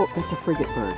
Oh, that's a frigate bird.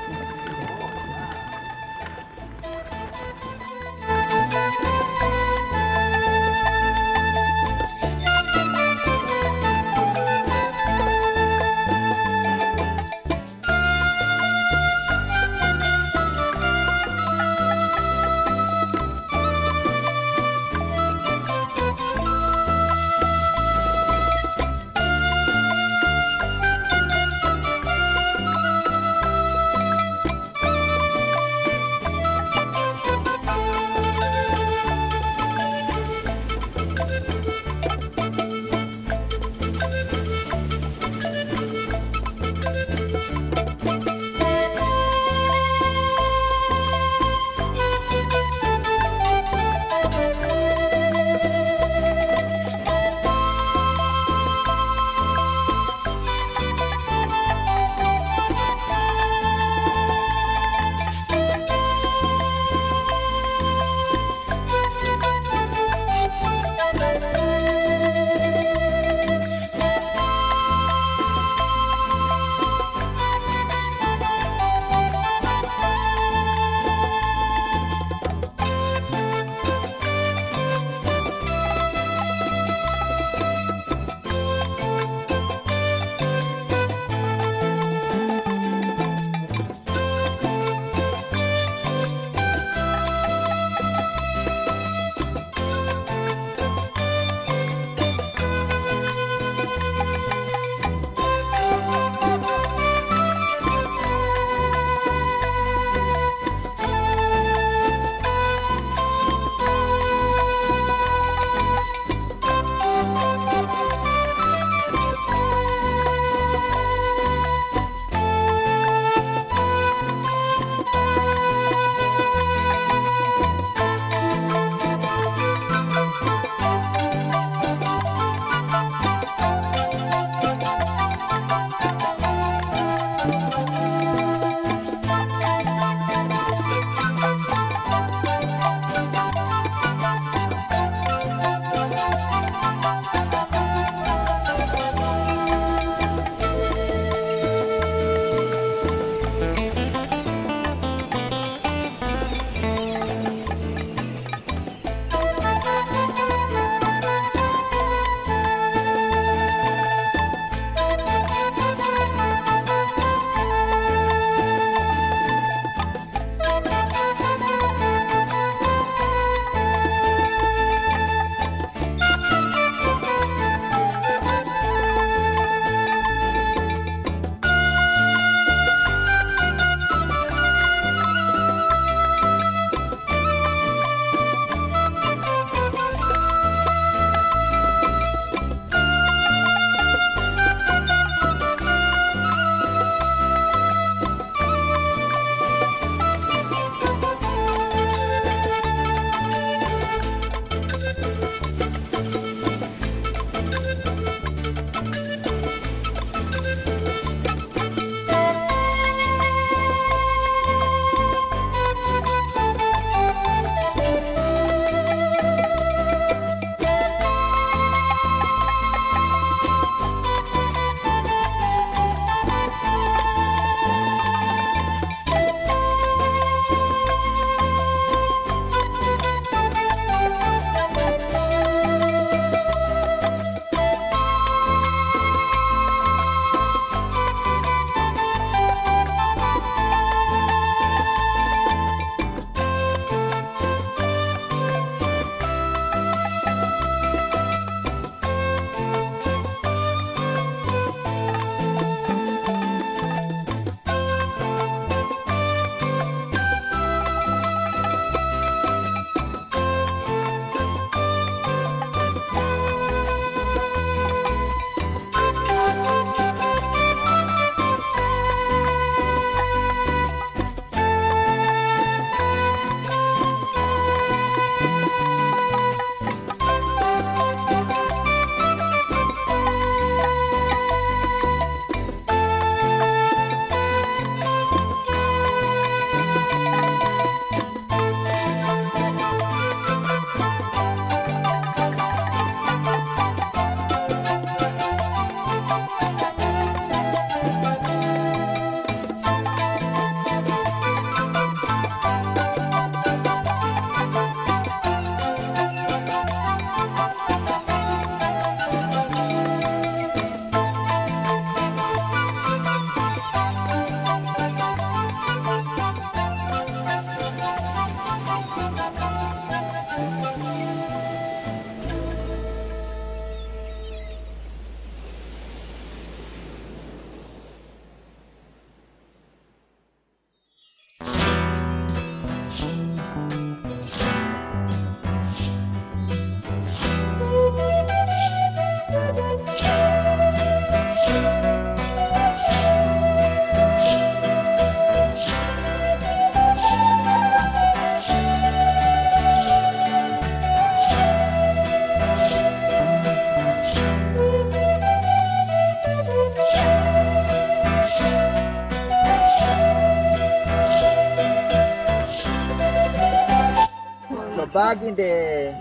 back in the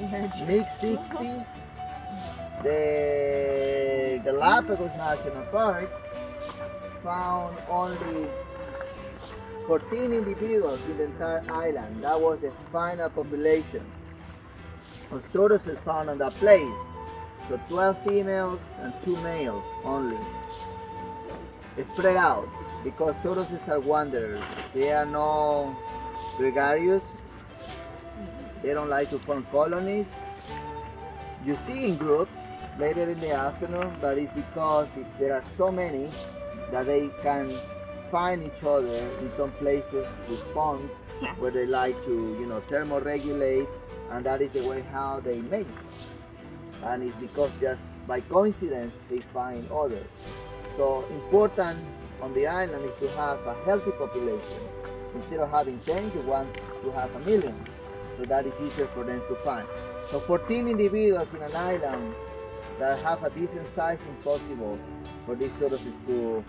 mid-60s, the Galapagos National Park found only 14 individuals in the entire island. That was the final population of tortoises found on that place. So 12 females and 2 males only. Spread out, because tortoises are wanderers. They are not gregarious. They don't like to form colonies. You see in groups later in the afternoon, but it's because there are so many that they can find each other in some places with ponds where they like to, thermoregulate, and that is the way how they mate. And it's because just by coincidence they find others. So important on the island is to have a healthy population. Instead of having 10, you want to have 1 million. So that is easier for them to find. So 14 individuals in an island that have a decent size, impossible for these tortoises to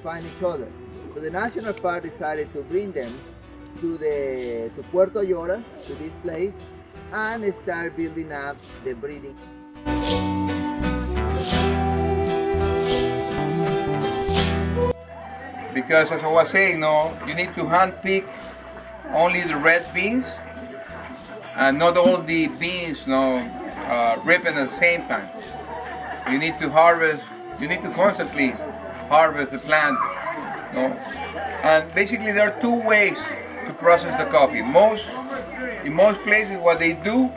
find each other. So the National Park decided to bring them to Puerto Llora, to this place, and start building up the breeding. Because as I was saying, you need to handpick only the red beans, and not all the beans ripen at the same time. You need to constantly harvest the plant. And basically there are 2 ways to process the coffee. In most places what they do,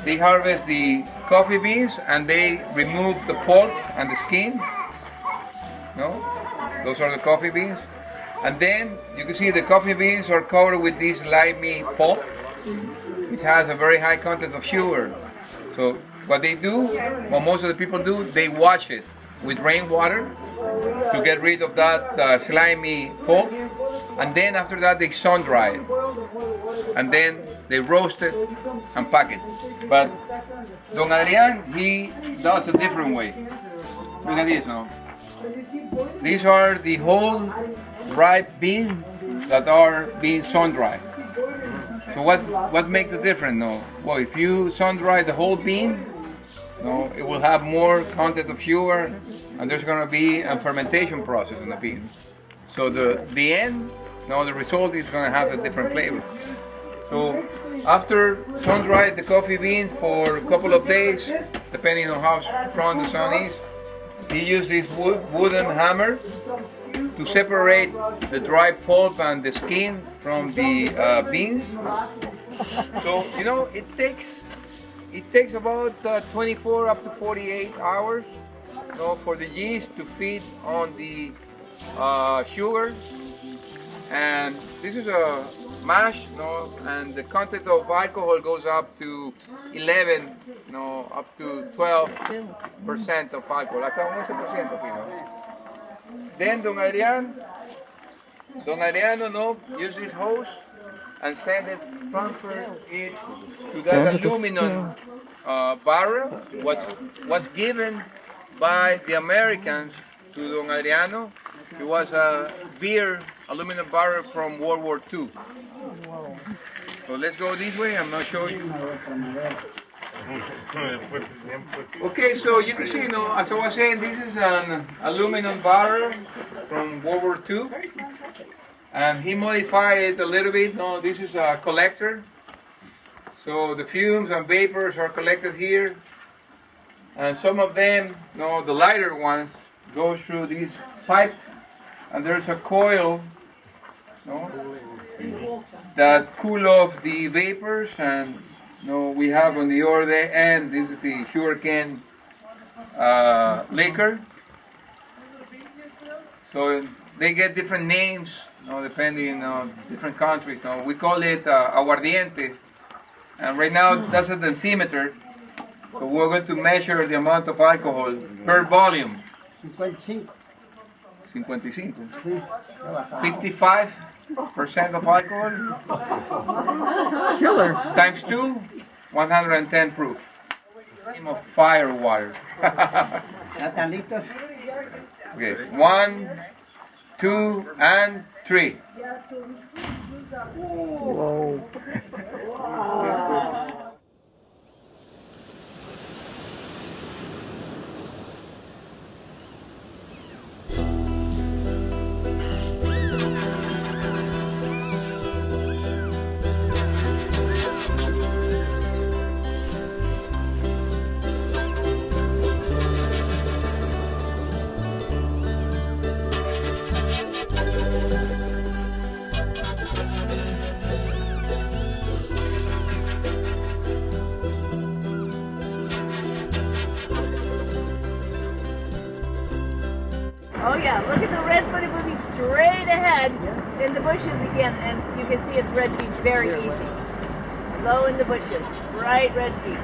they harvest the coffee beans and they remove the pulp and the skin. Those are the coffee beans. And then you can see the coffee beans are covered with this limey pulp, which has a very high content of sugar. So what they do, what most of the people do, they wash it with rainwater to get rid of that slimy pulp. And then after that they sun dry it. And then they roast it and pack it. But Don Adrian, he does a different way. Look at this, These are the whole ripe beans that are being sun dried. So what makes the difference? Well, if you sun dry the whole bean, it will have more content of sugar, and there's going to be a fermentation process in the bean. So the end, the result is going to have a different flavor. So after sun dry the coffee bean for a couple of days, depending on how strong the sun is, he used this wooden hammer to separate the dry pulp and the skin from the beans. So it takes about 24 up to 48 hours for the yeast to feed on the sugar. And this is a mash, and the content of alcohol goes up to 11, up to 12% of alcohol. Acá 11%, Then Don Adriano, use this hose and transfer it to that aluminum barrel. Was given by the Americans to Don Adriano. It was a beer aluminum barrel from World War II. So let's go this way. I'm not showing you. Okay, so you can see, as I was saying, this is an aluminum barrel from World War II, and he modified it a little bit. This is a collector, so the fumes and vapors are collected here, and some of them, the lighter ones, go through this pipe, and there's a coil that cool off the vapors, and we have on the other end, this is the sugarcane liquor. So they get different names, depending on different countries. We call it aguardiente, and right now that's a densimeter. So we're going to measure the amount of alcohol per volume. 55. 55% of alcohol. Killer. Times 2, 110 proof. Of fire water. Okay, 1, 2, and 3. Whoa. Oh yeah, look at the red-footed moving straight ahead in the bushes again, and you can see its red feet very easy. Low in the bushes, bright red feet.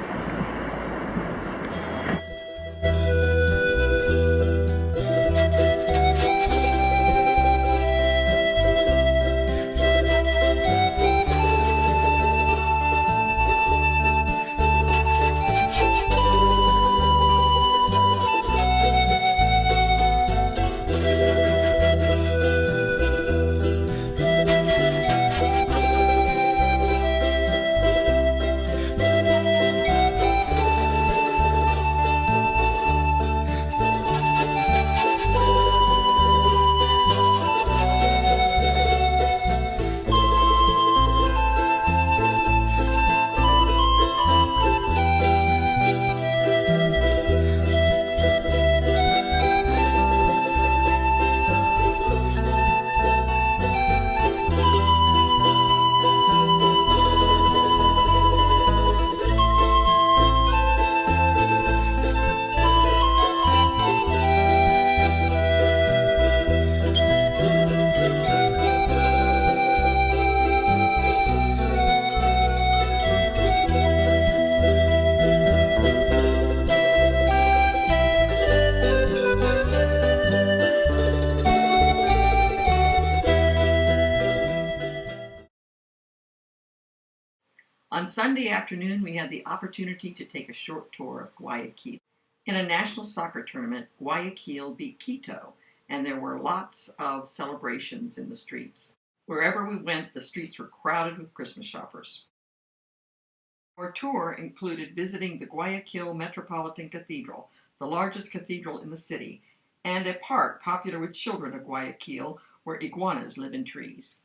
On Sunday afternoon, we had the opportunity to take a short tour of Guayaquil. In a national soccer tournament, Guayaquil beat Quito, and there were lots of celebrations in the streets. Wherever we went, the streets were crowded with Christmas shoppers. Our tour included visiting the Guayaquil Metropolitan Cathedral, the largest cathedral in the city, and a park popular with children of Guayaquil where iguanas live in trees.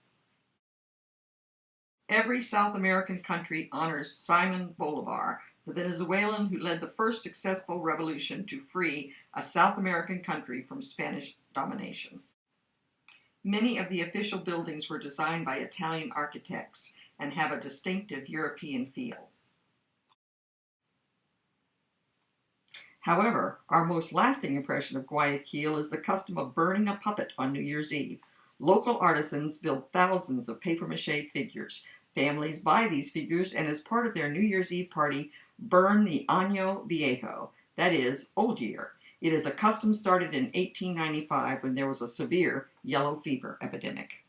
Every South American country honors Simon Bolivar, the Venezuelan who led the first successful revolution to free a South American country from Spanish domination. Many of the official buildings were designed by Italian architects and have a distinctive European feel. However, our most lasting impression of Guayaquil is the custom of burning a puppet on New Year's Eve. Local artisans build thousands of papier-mâché figures. Families buy these figures and as part of their New Year's Eve party, burn the Año Viejo, that is, Old Year. It is a custom started in 1895 when there was a severe yellow fever epidemic.